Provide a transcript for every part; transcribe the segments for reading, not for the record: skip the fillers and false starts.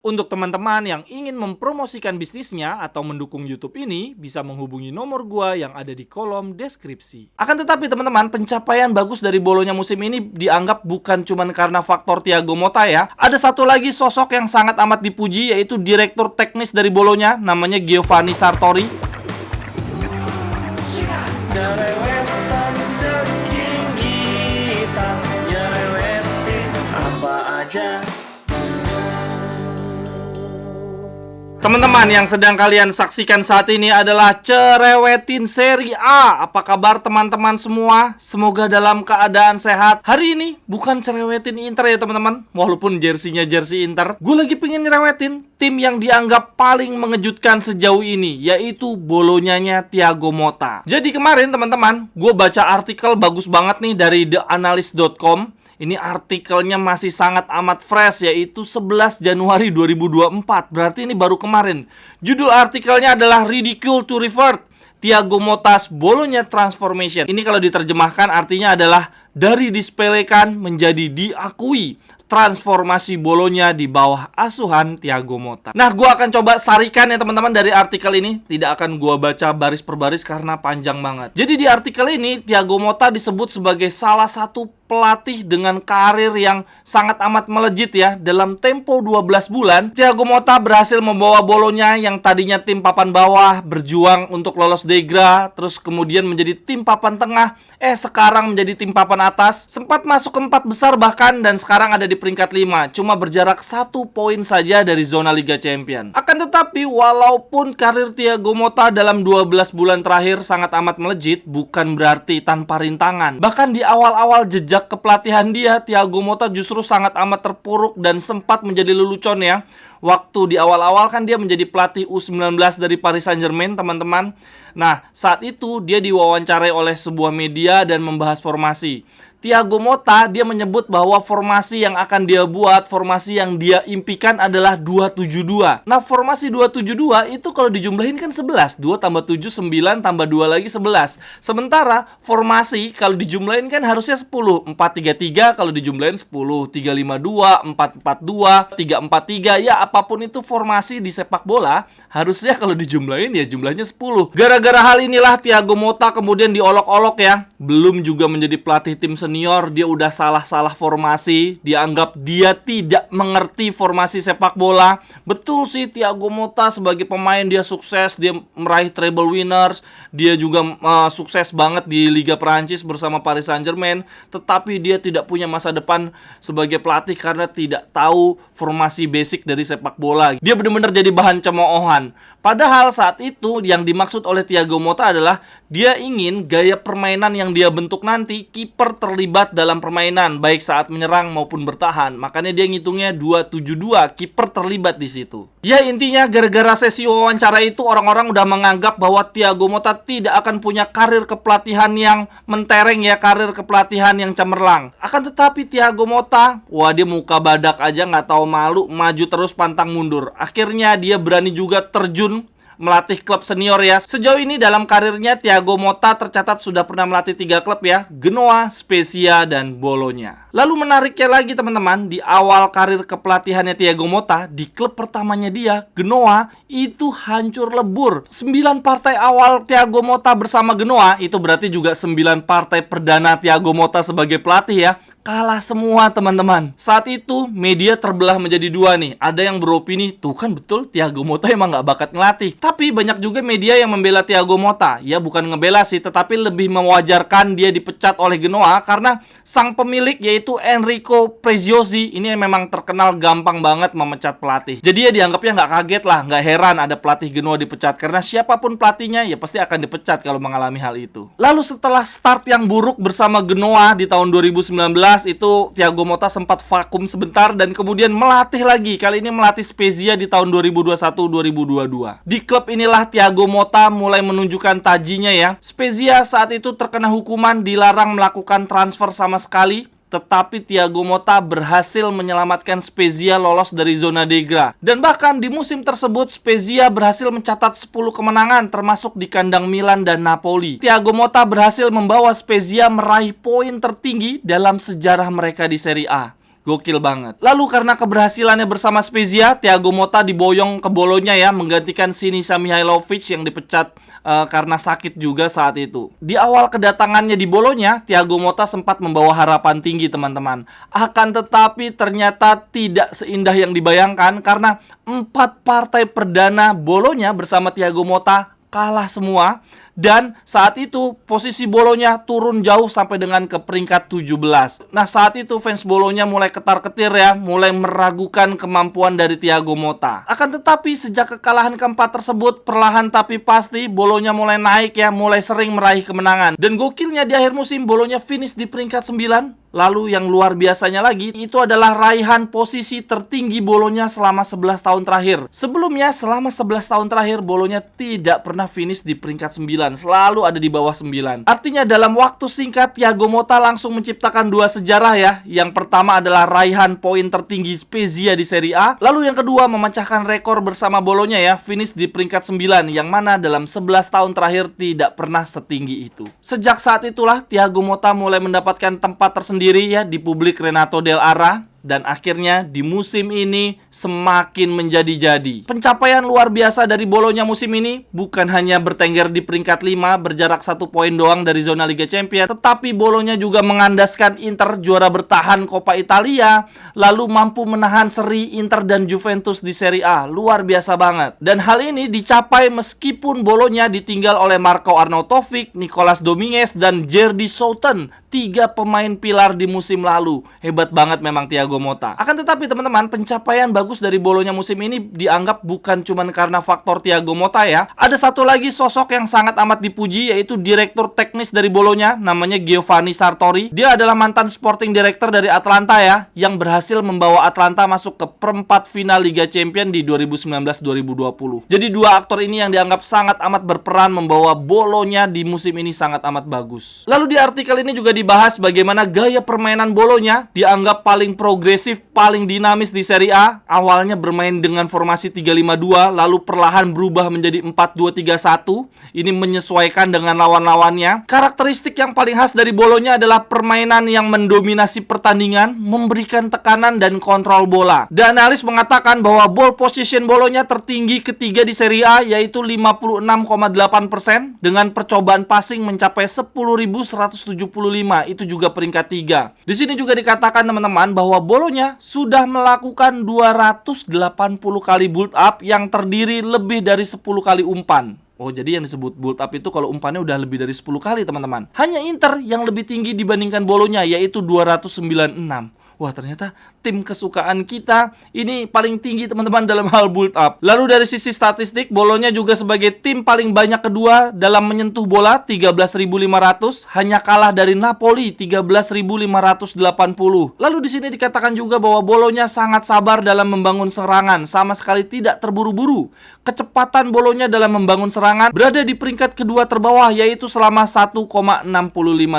Untuk teman-teman yang ingin mempromosikan bisnisnya atau mendukung YouTube ini, bisa menghubungi nomor gua yang ada di kolom deskripsi. Akan tetapi teman-teman, pencapaian bagus dari Bolonya musim ini dianggap bukan cuma karena faktor Thiago Motta ya. Ada satu lagi sosok yang sangat amat dipuji, yaitu direktur teknis dari Bolonya, namanya Giovanni Sartori. Jerewetan ceking kita, nyerewetin apa aja. Teman-teman, yang sedang kalian saksikan saat ini adalah Cerewetin Serie A. Apa kabar teman-teman semua? Semoga dalam keadaan sehat. Hari ini bukan cerewetin Inter ya teman-teman, walaupun jersinya jersey Inter. Gue lagi pengen nyerewetin tim yang dianggap paling mengejutkan sejauh ini, yaitu Bolonyanya Thiago Motta. Jadi kemarin teman-teman, gue baca artikel bagus banget nih dari theanalyst.com. Ini artikelnya masih sangat amat fresh, yaitu 11 Januari 2024. Berarti ini baru kemarin. Judul artikelnya adalah Ridicule to Revert, Thiago Motta's Bologna Transformation. Ini kalau diterjemahkan artinya adalah dari disepelekan menjadi diakui, transformasi Bologna di bawah asuhan Thiago Motta. Nah, gue akan coba sarikan ya teman-teman dari artikel ini. Tidak akan gue baca baris per baris karena panjang banget. Jadi di artikel ini, Thiago Motta disebut sebagai salah satu pelatih dengan karir yang sangat amat melejit ya. Dalam tempo 12 bulan, Thiago Motta berhasil membawa Bologna yang tadinya tim papan bawah, berjuang untuk lolos Degra, terus kemudian menjadi tim papan tengah, sekarang menjadi tim papan atas, sempat masuk ke 4 besar bahkan, dan sekarang ada di peringkat 5, cuma berjarak 1 poin saja dari zona Liga Champion. Akan tetapi, walaupun karir Thiago Motta dalam 12 bulan terakhir sangat amat melejit, bukan berarti tanpa rintangan. Bahkan di awal-awal jejak kepelatihan dia, Thiago Motta justru sangat amat terpuruk dan sempat menjadi lelucon ya. Waktu di awal-awal kan dia menjadi pelatih U19 dari Paris Saint-Germain, teman-teman. Nah, saat itu dia diwawancarai oleh sebuah media dan membahas formasi. Thiago Motta, dia menyebut bahwa formasi yang akan dia buat, formasi yang dia impikan adalah 2-7-2. Nah, formasi 2-7-2 itu kalau dijumlahin kan 11. 2 tambah 7, 9, tambah 2 lagi 11. Sementara formasi kalau dijumlahin kan harusnya 10. 4-3-3 kalau dijumlahin 10. 3-5-2, 4-4-2, 3-4-3. Ya, apapun itu formasi di sepak bola, harusnya kalau dijumlahin ya jumlahnya 10. Gara-gara hal inilah Thiago Motta kemudian diolok-olok ya. Belum juga menjadi pelatih tim senior, dia udah salah-salah formasi. Dianggap dia tidak mengerti formasi sepak bola. Betul sih, Thiago Motta sebagai pemain dia sukses, dia meraih treble winners, dia juga sukses banget di Liga Perancis bersama Paris Saint-Germain. Tetapi dia tidak punya masa depan sebagai pelatih karena tidak tahu formasi basic dari sepak bola. Dia benar-benar jadi bahan cemoohan. Padahal saat itu yang dimaksud oleh Thiago Motta adalah dia ingin gaya permainan yang dia bentuk nanti, kiper terlibat dalam permainan baik saat menyerang maupun bertahan. Makanya dia ngitungnya 2-7-2, kiper terlibat di situ. Ya, intinya gara-gara sesi wawancara itu orang-orang udah menganggap bahwa Thiago Motta tidak akan punya karir kepelatihan yang mentereng ya, karir kepelatihan yang cemerlang. Akan tetapi Thiago Motta, wah dia muka badak aja nggak tahu malu, maju terus pantang mundur. Akhirnya dia berani juga terjun melatih klub senior ya. Sejauh ini dalam karirnya Thiago Motta tercatat sudah pernah melatih 3 klub ya, Genoa, Spezia, dan Bologna. Lalu menariknya lagi teman-teman, di awal karir kepelatihannya Thiago Motta, di klub pertamanya dia, Genoa, itu hancur lebur. 9 partai awal Thiago Motta bersama Genoa, itu berarti juga 9 partai perdana Thiago Motta sebagai pelatih ya, kalah semua teman-teman. Saat itu media terbelah menjadi 2 nih. Ada yang beropini, tuh kan betul Thiago Motta emang gak bakat ngelatih. Tapi banyak juga media yang membela Thiago Motta. Ya bukan ngebela sih, tetapi lebih mewajarkan dia dipecat oleh Genoa karena sang pemilik yaitu Enrico Preziosi ini memang terkenal gampang banget memecat pelatih. Jadi ya dianggapnya gak kaget lah, gak heran ada pelatih Genoa dipecat. Karena siapapun pelatihnya ya pasti akan dipecat kalau mengalami hal itu. Lalu setelah start yang buruk bersama Genoa di tahun 2019, itu Thiago Motta sempat vakum sebentar dan kemudian melatih lagi. Kali ini melatih Spezia di tahun 2021-2022. Di klub inilah Thiago Motta mulai menunjukkan tajinya ya. Spezia saat itu terkena hukuman dilarang melakukan transfer sama sekali. Tetapi Thiago Motta berhasil menyelamatkan Spezia lolos dari zona Degra. Dan bahkan di musim tersebut Spezia berhasil mencatat 10 kemenangan termasuk di kandang Milan dan Napoli. Thiago Motta berhasil membawa Spezia meraih poin tertinggi dalam sejarah mereka di Serie A. Gokil banget. Lalu karena keberhasilannya bersama Spezia, Thiago Motta diboyong ke Bolonya ya, menggantikan Sinisa Mihajlovic yang dipecat karena sakit juga saat itu. Di awal kedatangannya di Bolonya, Thiago Motta sempat membawa harapan tinggi teman-teman. Akan tetapi ternyata tidak seindah yang dibayangkan karena 4 partai perdana Bolonya bersama Thiago Motta kalah semua. Dan saat itu posisi Bolonya turun jauh sampai dengan ke peringkat 17. Nah saat itu fans Bolonya mulai ketar-ketir ya, mulai meragukan kemampuan dari Thiago Motta. Akan tetapi sejak kekalahan keempat tersebut, perlahan tapi pasti Bolonya mulai naik ya, mulai sering meraih kemenangan. Dan gokilnya di akhir musim Bolonya finish di peringkat 9. Lalu yang luar biasanya lagi, itu adalah raihan posisi tertinggi Bolonya selama 11 tahun terakhir. Sebelumnya selama 11 tahun terakhir Bolonya tidak pernah finish di peringkat 9, selalu ada di bawah 9. Artinya dalam waktu singkat Thiago Motta langsung menciptakan 2 sejarah ya. Yang pertama adalah raihan poin tertinggi Spezia di Serie A. Lalu yang kedua memecahkan rekor bersama Bolonya ya, finish di peringkat 9, yang mana dalam 11 tahun terakhir tidak pernah setinggi itu. Sejak saat itulah Thiago Motta mulai mendapatkan tempat tersendiri ya di publik Renato Del Ara. Dan akhirnya di musim ini semakin menjadi-jadi. Pencapaian luar biasa dari Bolonya musim ini bukan hanya bertengger di peringkat 5 berjarak 1 poin doang dari zona Liga Champions, tetapi Bolonya juga mengandaskan Inter juara bertahan Coppa Italia, lalu mampu menahan seri Inter dan Juventus di Serie A. Luar biasa banget. Dan hal ini dicapai meskipun Bolonya ditinggal oleh Marco Arnautovic, Nicolas Dominguez, dan Jerdy Southern, 3 pemain pilar di musim lalu. Hebat banget memang Thiago Motta. Akan tetapi teman-teman, pencapaian bagus dari Bolonya musim ini dianggap bukan cuma karena faktor Thiago Motta ya. Ada satu lagi sosok yang sangat amat dipuji, yaitu direktur teknis dari Bolonya, namanya Giovanni Sartori. Dia adalah mantan sporting director dari Atalanta ya, yang berhasil membawa Atalanta masuk ke perempat final Liga Champions di 2019-2020. Jadi 2 aktor ini yang dianggap sangat amat berperan membawa Bolonya di musim ini sangat amat bagus. Lalu di artikel ini juga dibahas bagaimana gaya permainan Bolonya dianggap paling progresif, paling dinamis di Serie A. Awalnya bermain dengan formasi 3-5-2, lalu perlahan berubah menjadi 4-2-3-1. Ini menyesuaikan dengan lawan-lawannya. Karakteristik yang paling khas dari Bolonya adalah permainan yang mendominasi pertandingan, memberikan tekanan dan kontrol bola. Dan analis mengatakan bahwa ball position Bolonya tertinggi ketiga di Serie A, yaitu 56,8%, dengan percobaan passing mencapai 10.175. Itu juga peringkat 3. Di sini juga dikatakan teman-teman bahwa Bolonya sudah melakukan 280 kali build up yang terdiri lebih dari 10 kali umpan. Oh, jadi yang disebut build up itu kalau umpannya udah lebih dari 10 kali teman-teman. Hanya Inter yang lebih tinggi dibandingkan Bolonya, yaitu 296. Wah, ternyata tim kesukaan kita ini paling tinggi teman-teman dalam hal build up. Lalu dari sisi statistik, Bolonya juga sebagai tim paling banyak kedua dalam menyentuh bola, 13.500, hanya kalah dari Napoli 13.580. Lalu di sini dikatakan juga bahwa Bolonya sangat sabar dalam membangun serangan, sama sekali tidak terburu-buru. Kecepatan Bolonya dalam membangun serangan berada di peringkat kedua terbawah, yaitu selama 1,65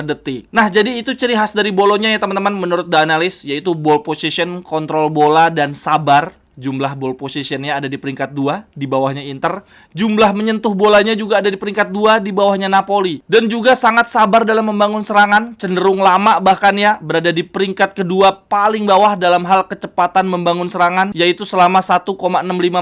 detik. Nah, jadi itu ciri khas dari Bolonya ya teman-teman menurut The Analyst, yaitu ball position, kontrol bola, dan sabar. Jumlah ball positionnya ada di peringkat 2, di bawahnya Inter. Jumlah menyentuh bolanya juga ada di peringkat 2, di bawahnya Napoli. Dan juga sangat sabar dalam membangun serangan, cenderung lama bahkan ya, berada di peringkat kedua paling bawah dalam hal kecepatan membangun serangan, yaitu selama 1,65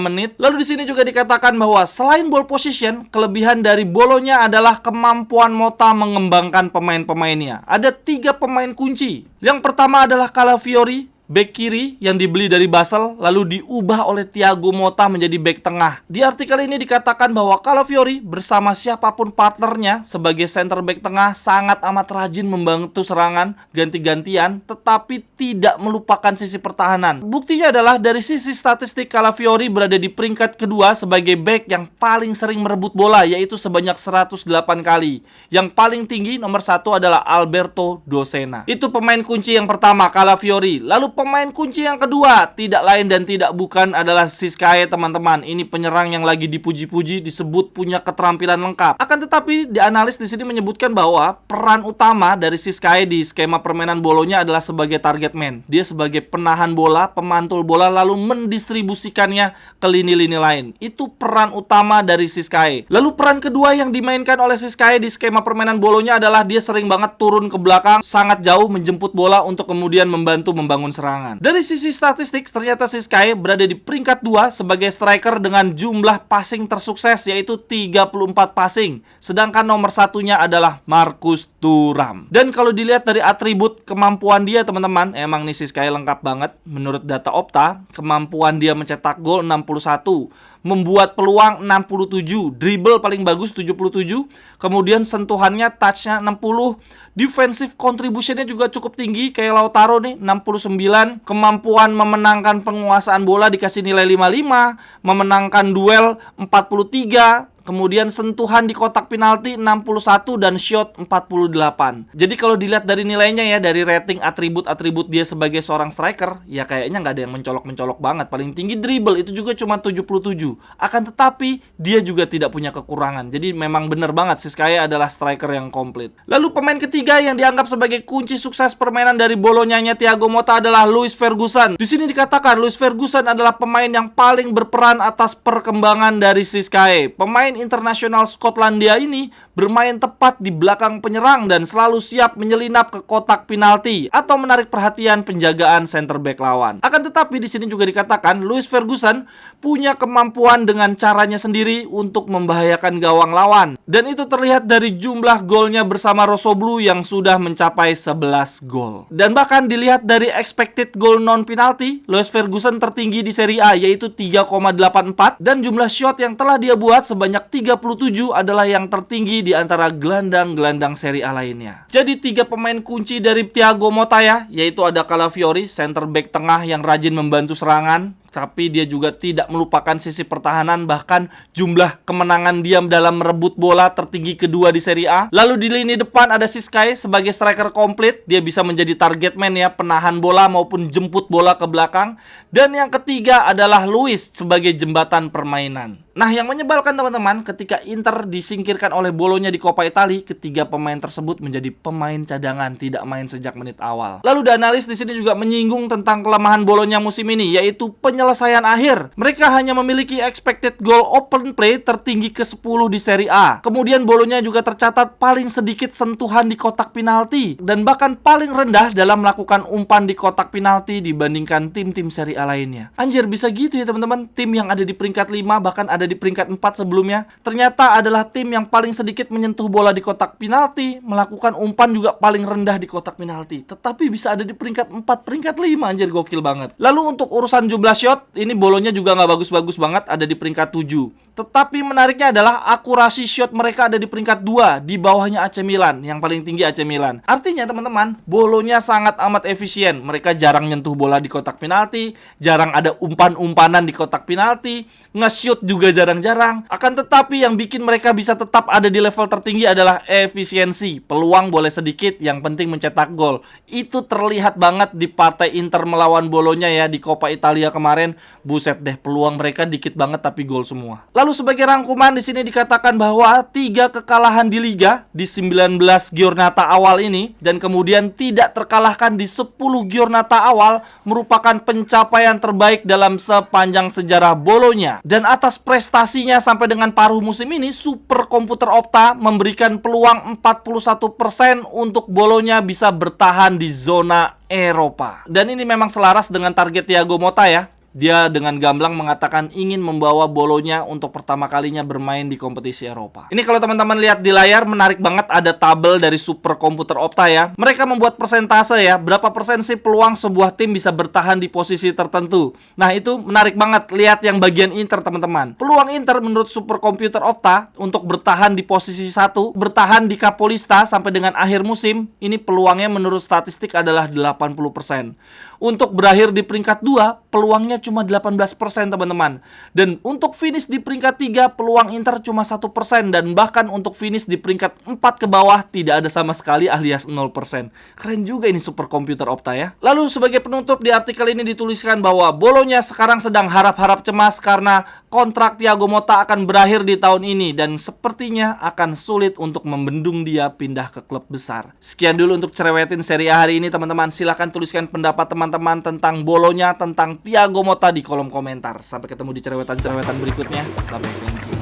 menit. Lalu di sini juga dikatakan bahwa selain ball position, kelebihan dari Bolonya adalah kemampuan Motta mengembangkan pemain-pemainnya. Ada 3 pemain kunci. Yang pertama adalah Calafiori, bek kiri yang dibeli dari Basel, lalu diubah oleh Thiago Motta menjadi bek tengah. Di artikel ini dikatakan bahwa Calafiori bersama siapapun partnernya sebagai center bek tengah sangat amat rajin membantu serangan ganti-gantian, tetapi tidak melupakan sisi pertahanan. Buktinya adalah dari sisi statistik, Calafiori berada di peringkat kedua sebagai bek yang paling sering merebut bola, yaitu sebanyak 108 kali. Yang paling tinggi nomor 1 adalah Alberto Dosena. Itu pemain kunci yang pertama, Calafiori. Lalu pemain kunci yang kedua tidak lain dan tidak bukan adalah Siskae teman-teman. Ini penyerang yang lagi dipuji-puji, disebut punya keterampilan lengkap. Akan tetapi di analis di sini menyebutkan bahwa peran utama dari Siskae di skema permainan Bolonya adalah sebagai target man. Dia sebagai penahan bola, pemantul bola, lalu mendistribusikannya ke lini-lini lain. Itu peran utama dari Siskae. Lalu peran kedua yang dimainkan oleh Siskae di skema permainan Bolonya adalah dia sering banget turun ke belakang, sangat jauh menjemput bola untuk kemudian membantu membangun serangan. serangan. Dari sisi statistik, ternyata Siskay berada di peringkat 2 sebagai striker dengan jumlah passing tersukses, yaitu 34 passing. Sedangkan nomor satunya adalah Marcus Thuram. Dan kalau dilihat dari atribut kemampuan dia, teman-teman, emang nih Siskay lengkap banget. Menurut data Opta, kemampuan dia mencetak gol 61, membuat peluang 67, dribble paling bagus 77, kemudian sentuhannya, touchnya 60, defensive contributionnya juga cukup tinggi kayak Lautaro nih 69, kemampuan memenangkan penguasaan bola dikasih nilai 55, memenangkan duel 43, kemudian sentuhan di kotak penalti 61 dan shot 48. Jadi kalau dilihat dari nilainya ya, dari rating atribut-atribut dia sebagai seorang striker, ya kayaknya nggak ada yang mencolok-mencolok banget. Paling tinggi dribble itu juga cuma 77. Akan tetapi dia juga tidak punya kekurangan. Jadi memang bener banget Siskay adalah striker yang komplit. Lalu pemain ketiga yang dianggap sebagai kunci sukses permainan dari Bolognanya Thiago Motta adalah Louis Ferguson. Di sini dikatakan Louis Ferguson adalah pemain yang paling berperan atas perkembangan dari Siskay. Pemain internasional Skotlandia ini bermain tepat di belakang penyerang dan selalu siap menyelinap ke kotak penalti atau menarik perhatian penjagaan center back lawan. Akan tetapi di sini juga dikatakan Louis Ferguson punya kemampuan dengan caranya sendiri untuk membahayakan gawang lawan, dan itu terlihat dari jumlah golnya bersama Rossoblu yang sudah mencapai 11 gol. Dan bahkan dilihat dari expected goal non penalti, Louis Ferguson tertinggi di Serie A yaitu 3,84, dan jumlah shot yang telah dia buat sebanyak 37 adalah yang tertinggi di antara gelandang-gelandang Serie A lainnya. Jadi 3 pemain kunci dari Thiago Motta ya, yaitu ada Calafiori, center back tengah yang rajin membantu serangan, tapi dia juga tidak melupakan sisi pertahanan, bahkan jumlah kemenangan dia dalam merebut bola tertinggi kedua di Serie A. Lalu di lini depan ada Siskay sebagai striker komplit, dia bisa menjadi target man ya, penahan bola maupun jemput bola ke belakang. Dan yang ketiga adalah Luis sebagai jembatan permainan. Nah, yang menyebalkan teman-teman, ketika Inter disingkirkan oleh Bologna di Coppa Italia, ketiga pemain tersebut menjadi pemain cadangan, tidak main sejak menit awal. Lalu analis di sini juga menyinggung tentang kelemahan Bologna musim ini, yaitu penyelesaian akhir. Mereka hanya memiliki expected goal open play tertinggi ke-10 di Serie A. Kemudian Bologna juga tercatat paling sedikit sentuhan di kotak penalti dan bahkan paling rendah dalam melakukan umpan di kotak penalti dibandingkan tim-tim Serie A lainnya. Anjir, bisa gitu ya teman-teman. Tim yang ada di peringkat 5 bahkan ada di peringkat 4 sebelumnya ternyata adalah tim yang paling sedikit menyentuh bola di kotak penalti, melakukan umpan juga paling rendah di kotak penalti, tetapi bisa ada di peringkat 4, peringkat 5. Anjir, gokil banget. Lalu untuk urusan jumlah shot, ini Bologna juga nggak bagus-bagus banget, ada di peringkat 7. Tetapi menariknya adalah akurasi shot mereka ada di peringkat 2, di bawahnya AC Milan, yang paling tinggi AC Milan. Artinya teman-teman, Bologna sangat amat efisien. Mereka jarang nyentuh bola di kotak penalti, jarang ada umpan-umpanan di kotak penalti, nge-shoot juga jarang-jarang. Akan tetapi yang bikin mereka bisa tetap ada di level tertinggi adalah efisiensi. Peluang boleh sedikit, yang penting mencetak gol. Itu terlihat banget di partai Inter melawan Bologna ya di Coppa Italia kemarin. Buset deh, peluang mereka dikit banget tapi gol semua. Lalu sebagai rangkuman di sini dikatakan bahwa 3 kekalahan di liga di 19 giornata awal ini dan kemudian tidak terkalahkan di 10 giornata awal merupakan pencapaian terbaik dalam sepanjang sejarah Bologna. Dan atas prestasinya sampai dengan paruh musim ini, Super Komputer Opta memberikan peluang 41% untuk Bologna bisa bertahan di zona Eropa. Dan ini memang selaras dengan target Thiago Motta ya. Dia dengan gamblang mengatakan ingin membawa Bologna untuk pertama kalinya bermain di kompetisi Eropa. Ini kalau teman-teman lihat di layar, menarik banget, ada tabel dari Super Komputer Opta ya. Mereka membuat persentase ya, berapa persen sih peluang sebuah tim bisa bertahan di posisi tertentu. Nah, itu menarik banget. Lihat yang bagian Inter teman-teman. Peluang Inter menurut Super Komputer Opta untuk bertahan di posisi 1, bertahan di Capolista sampai dengan akhir musim, ini peluangnya menurut statistik adalah 80%. Untuk berakhir di peringkat 2, peluangnya cuma 18% teman-teman. Dan untuk finish di peringkat 3, peluang Inter cuma 1%. Dan bahkan untuk finish di peringkat 4 ke bawah, tidak ada sama sekali alias 0%. Keren juga ini Super Komputer Opta ya. Lalu sebagai penutup di artikel ini dituliskan bahwa Bologna sekarang sedang harap-harap cemas karena kontrak Thiago Motta akan berakhir di tahun ini. Dan sepertinya akan sulit untuk membendung dia pindah ke klub besar. Sekian dulu untuk cerewetin Serie A hari ini teman-teman. Silahkan tuliskan pendapat teman-teman tentang Bologna, tentang Thiago Motta di kolom komentar. Sampai ketemu di cerewetan-cerewetan berikutnya. Bye-bye, thank you.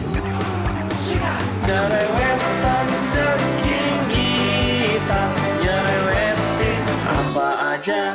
Cerewetan ceking kita, nyerewetin apa aja.